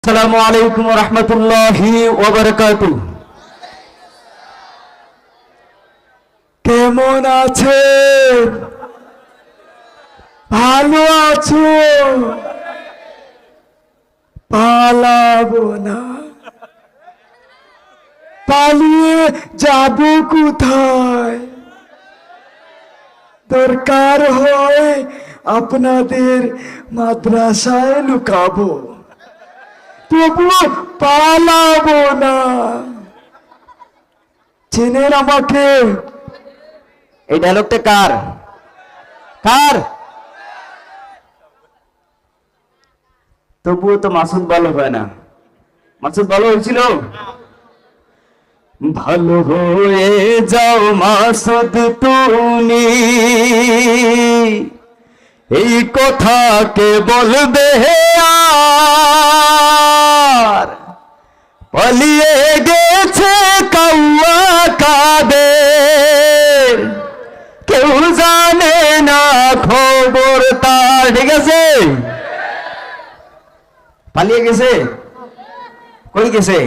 আসসালামু আলাইকুম ওয়া রাহমাতুল্লাহি ওয়া বারাকাতুহু। কেমন আছেন? ভালো আছো? পালাবো না। পালিয়ে যাব কোথায়? দরকার হয় আপনাদের মাদ্রাসায় লুকাবো, তবু পালাবো না। চেনেন আমাকে? এই ডায়লগটা কার কার? তবুও তো মাসুদ ভালো হয় না। মাসুদ ভালো হয়েছিল? ভালো হয়ে যাও মাসুদ তুমি, এই কথা কে বলবে আর? পালিয়ে গেছে কাউয়া কাদের, কেউ জানে না খবর তার। ঠিক আছে, পালিয়ে গেছে। কই গেছে?